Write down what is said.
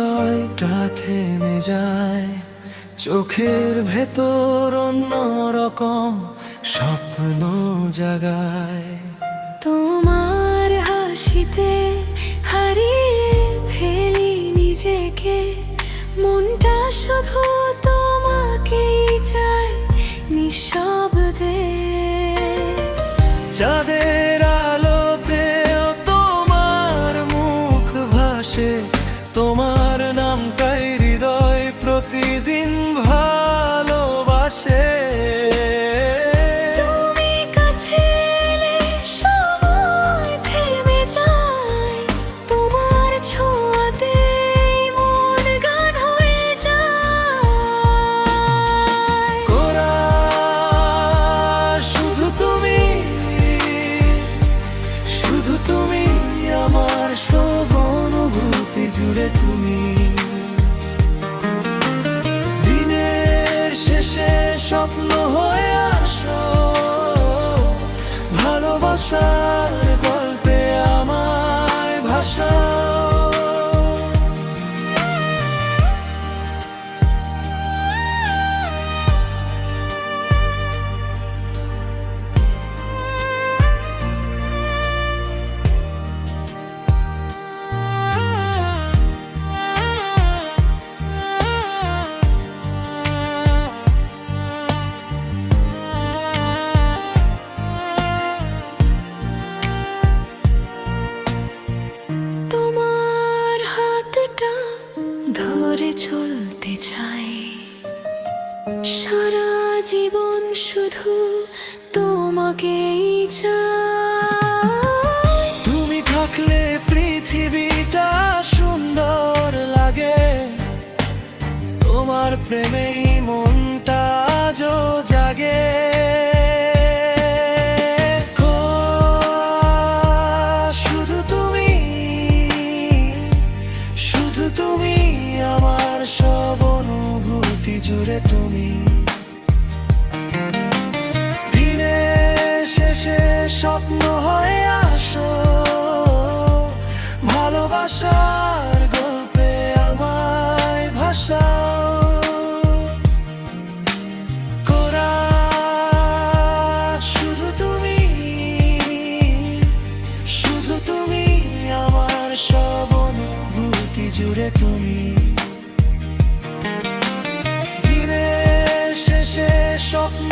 হৃদয়টা থেমে যায়, চোখের ভেতর অন্যরকম স্বপ্ন জাগায়। তোমার হাসিতে হারিয়ে ফেলি নিজেকে, মনটা শুধু তোমাকেই চায় নিঃশব্দে। চাঁদের আলোতেও তোমার মুখ ভাসে, তোমার নামটাই হৃদয় প্রতিদিন ভালোবাসে। তুমি কাছে এলে সময় থেমে যায়, তোমার ছোঁয়াতেই মন গান হয়ে যায়। গোরা শুধু তুমি, শুধু তুমি আমার সব অনুভূতি জুড়ে তুমি। দিনের শেষে স্বপ্ন হয়ে আসো, ভালোবাসার গল্পে আমায় ভাসাও। তোমার হাতটা ধরে চলতে চাই, সারা জীবন শুধু তোমাকেই চাই। তুমি থাকলে পৃথিবীটা সুন্দর লাগে, তোমার প্রেমেই মনটা আজও জাগে। শুধু তুমি, শুধু তুমি আমার সব অনুভূতি জুড়ে তুমি। দিনের শেষে স্বপ্ন হয়ে আসো, ভালোবাসার গল্পে আমায় ভাসাও। গোরা শুধু তুমি, শুধু তুমি আমার সব অনুভূতি জুড়ে তুমি। দিনের শেষে স্বপ্ন